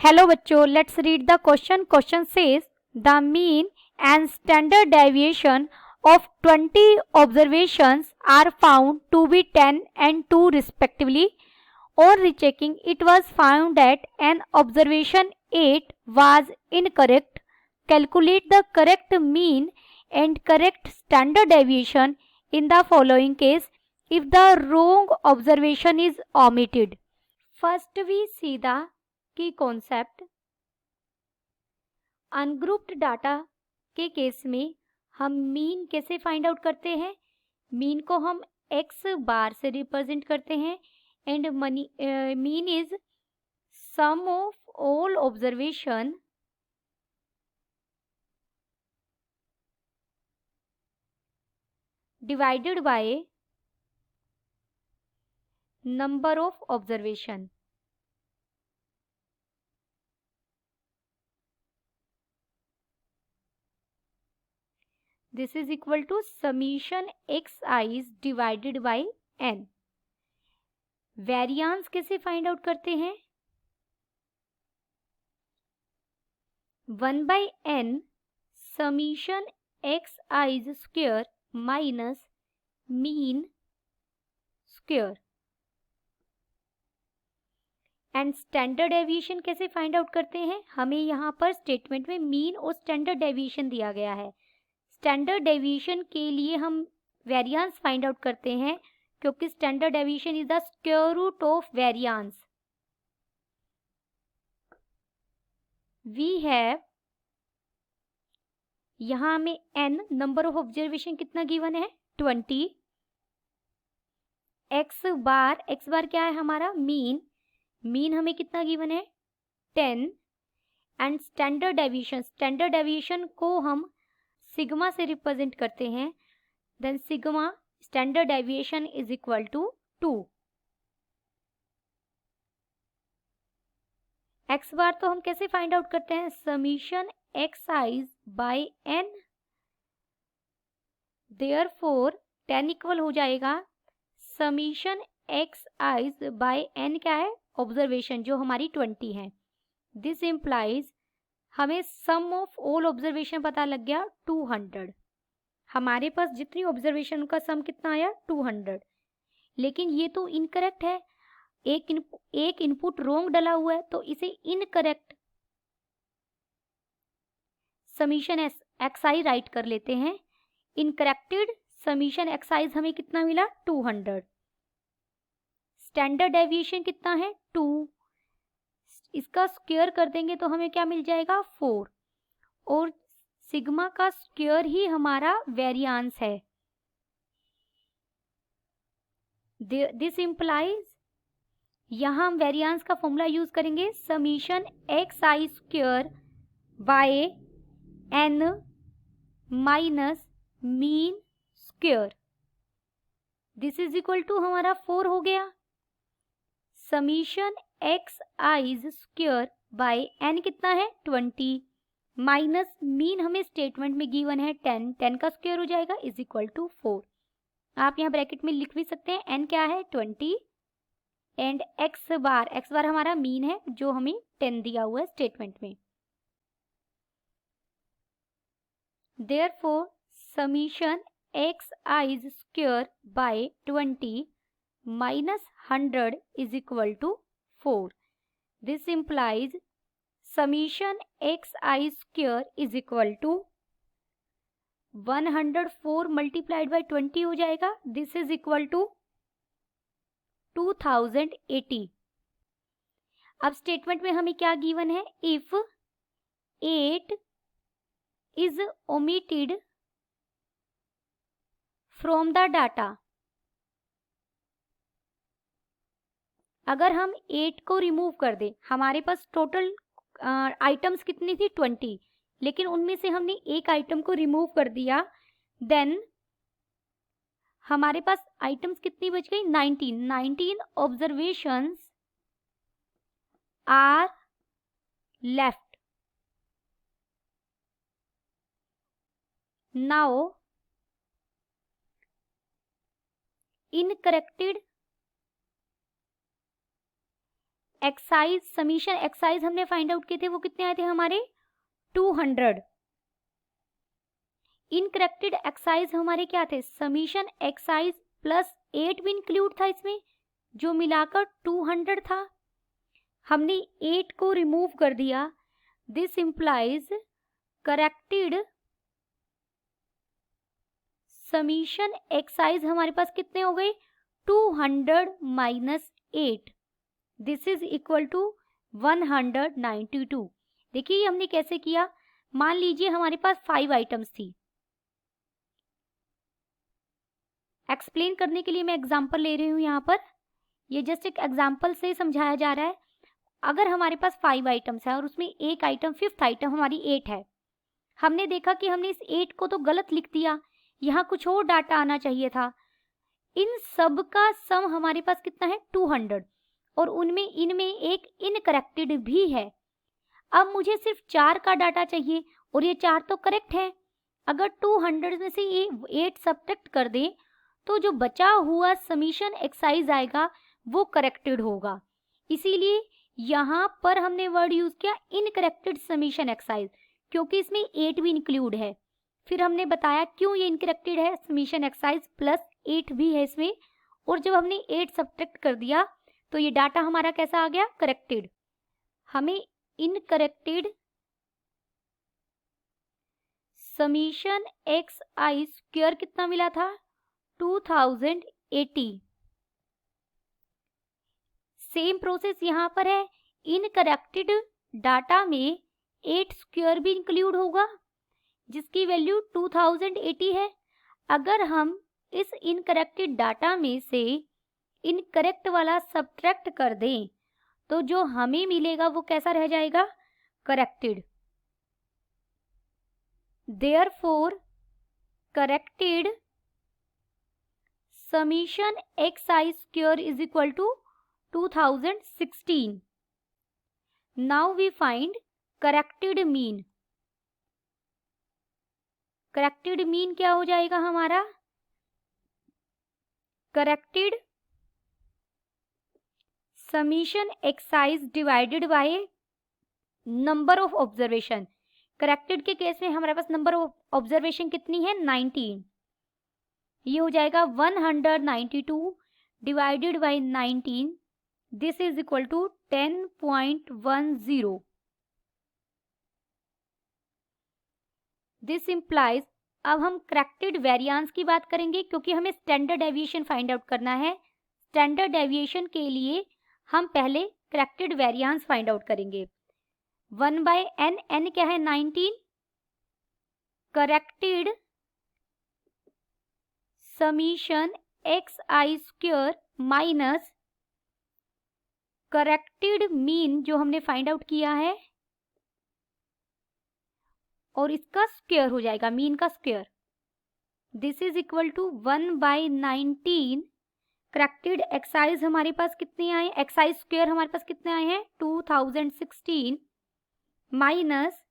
Hello बच्चों, let's read the question. Question says the mean and standard deviation of 20 observations are found to be 10 and 2 respectively. On rechecking, it was found that an observation 8 was incorrect. Calculate the correct mean and correct standard deviation in the following case if the wrong observation is omitted. First we see the key concept. Ungrouped data के case में हम mean कैसे find out करते हैं? Mean को हम x बार से represent करते हैं and mean is sum of all observation divided by number of observation. This is equal to summation xi's divided by n. Variance कैसे फाइंड आउट करते हैं? 1 by n summation xi's square minus mean square. And standard deviation कैसे find out करते हैं? हमें यहाँ पर statement में मीन और स्टैंडर्ड डेविएशन दिया गया है. स्टैंडर्ड डेविएशन के लिए हम वेरिएंस फाइंड आउट करते हैं क्योंकि standard deviation is the square root of variance. We have यहां हमें n नंबर ऑफ ऑब्जर्वेशन कितना गिवन है? 20. x बार क्या है हमारा? मीन हमें कितना गिवन है? 10. एंड स्टैंडर्ड डेविएशन को हम सिग्मा से रिप्रेजेंट करते हैं. Then sigma standard deviation is equal to 2. X bar तो हम कैसे फाइंड आउट करते हैं? Summation x i's by N. Therefore 10 इक्वल हो जाएगा summation x i's by N क्या है? ऑब्जर्वेशन जो हमारी 20 है. दिस इम्प्लाइज हमें सम ऑफ ऑल ऑब्जर्वेशन पता लग गया 200. हमारे पास जितनी ऑब्जर्वेशन का सम कितना आया? 200. लेकिन ये तो इनकरेक्ट है. एक इनपुट रॉन्ग डला हुआ है तो इसे इनकरेक्ट समीशन एक्स आई राइट कर लेते हैं. इनकरेक्टेड समीशन एक्स आई हमें कितना मिला? 200. स्टैंडर्ड डेविएशन कितना है? 2. इसका स्क्वायर कर देंगे तो हमें क्या मिल जाएगा? 4. और सिग्मा का स्क्वायर ही हमारा वेरिएंस है. दिस इंप्लाइज यहां हम वेरिएंस का फॉर्मूला यूज करेंगे summation x i square by n minus mean square. This is equal to हमारा 4 हो गया. Summation x i's square by n कितना है? 20 माइनस मीन हमें स्टेटमेंट में गिवन है 10 का स्क्वायर हो जाएगा इज इक्वल टू 4. आप यहाँ ब्रैकेट में लिख भी सकते हैं. एन क्या है? 20 एंड एक्स बार हमारा मीन है जो हमें 10 दिया हुआ है स्टेटमेंट में. Therefore summation x i's square bye 20 minus 100 is equal to 4. This implies summation xi square is equal to 104 multiplied by 20 हो जाएगा. This is equal to 2080. अब स्टेटमेंट में हमें क्या गिवन है? If 8 is omitted from the data. अगर हम 8 को रिमूव कर दें, हमारे पास टोटल आइटम्स कितनी थी? 20. लेकिन उनमें से हमने एक आइटम को रिमूव कर दिया. देन हमारे पास आइटम्स कितनी बच गई? 19 observations are left. Now incorrected x i's, summation x i's हमने फाइंड आउट किए थे, वो कितने आए थे हमारे 200। इनकरेक्टेड एक्साइज हमारे क्या थे, समीशन एक्साइज प्लस 8 भी इंक्लूड था इसमें, जो मिलाकर 200 था। हमने 8 को रिमूव कर दिया। This implies corrected summation x i's हमारे पास कितने हो गए 200 minus 8, this is equal to 192। देखिए ये हमने कैसे किया। मान लीजिए हमारे पास 5 आइटम्स थी। एक्सप्लेन करने के लिए मैं एग्जांपल ले रही हूँ यहाँ पर, ये जस्ट एक एग्जांपल से समझाया जा रहा है। अगर हमारे पास 5 आइटम्स है और उसमें एक आइटम, 5th आइटम हमारी 8 है, हमने देखा कि हमने इस 8 को तो गलत लिख दिया, यहाँ कुछ और डाटा आना चाहिए था। इन सब का सम हमारे पास कितना है 200, और उनमें इनमें एक इनकरेक्टेड भी है। अब मुझे सिर्फ 4 का डाटा चाहिए और ये 4 तो करेक्ट है। अगर 200 में से ये 8 सब्ट्रैक्ट कर दें तो जो बचा हुआ समीशन एक्साइज आएगा वो करेक्टेड होगा। इसीलिए यहाँ पर हमने वर्ड यूज किया इनकरेक्टेड समीशन एक्साइज, क्योंकि इसमें 8 भी इंक्लूड है। फिर हमने बताया क्यों ये इनकरेक्टेड है, समीशन एक्साइज प्लस 8 भी है इसमें, और जब हमने 8 सब्ट्रैक्ट कर दिया तो ये डाटा हमारा कैसा आ गया, करेक्टेड। हमें इनकरेक्टेड समीशन एक्स आई स्क्वायर कितना मिला था 2080। सेम प्रोसेस यहाँ पर है, इनकरेक्टेड डाटा में 8 स्क्वायर भी इंक्लूड होगा जिसकी वैल्यू 2080 है। अगर हम इस इनकरेक्टेड डाटा में से इनकरेक्ट वाला सब्ट्रैक्ट कर दें तो जो हमें मिलेगा वो कैसा रह जाएगा, corrected. Therefore corrected summation x i square is equal to 2016। Now we find corrected mean. Corrected mean क्या हो जाएगा हमारा, corrected summation x i's divided by number of observation. Corrected के केस में हमारे पास नंबर ऑफ ऑब्जर्वेशन कितनी है 19, ये हो जाएगा 192 divided by 19, this is equal to 10.10। This implies, अब हम करेक्टेड वेरिएंस की बात करेंगे क्योंकि हमें स्टैंडर्ड डेविएशन फाइंड आउट करना है। स्टैंडर्ड डेविएशन के लिए हम पहले करेक्टेड वेरिएंस फाइंड आउट करेंगे। 1/n, n क्या है 19, corrected summation x i square minus corrected mean जो हमने फाइंड आउट किया है और इसका स्क्वायर हो जाएगा, मीन का square. This is equal to 1/19। Corrected x i's हमारे पास कितने आए, एक्साइज स्क्वायर हमारे पास कितने आए हैं 2016 माइनस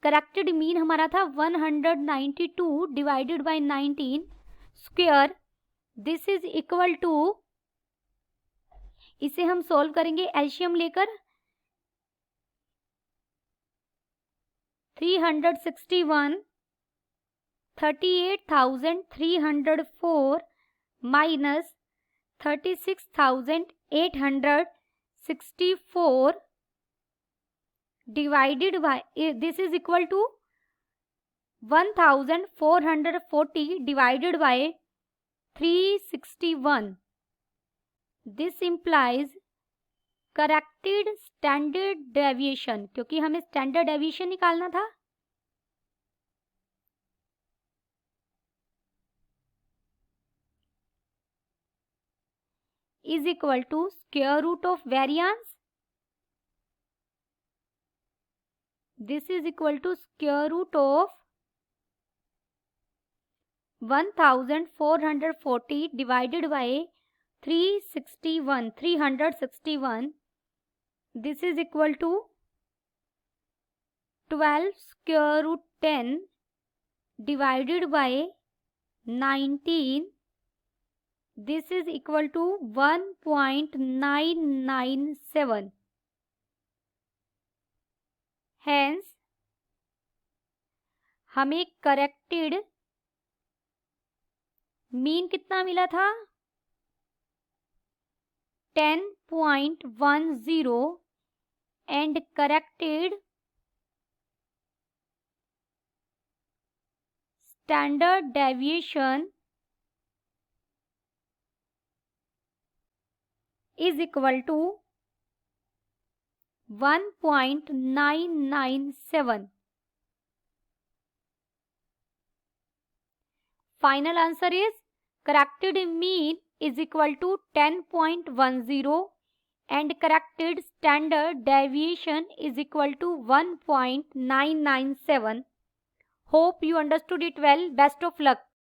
करेक्टेड मीन हमारा था 192 divided by 19 square, this is equal to, इसे हम सॉल्व करेंगे एलसीएम लेकर, 361 38,304 minus 36,864 divided by, this is equal to 1440 divided by 361। This implies corrected standard deviation, क्योंकि हमें स्टैंडर्ड डेविएशन निकालना था। Is equal to square root of variance, this is equal to square root of 1440 divided by 361, this is equal to 12 square root 10 divided by 19, This is equal to 1.997. Hence, हमें corrected mean कितना मिला था? 10.10 and corrected standard deviation is equal to 1.997. Final answer is corrected mean is equal to 10.10 and corrected standard deviation is equal to 1.997. Hope you understood it well. Best of luck.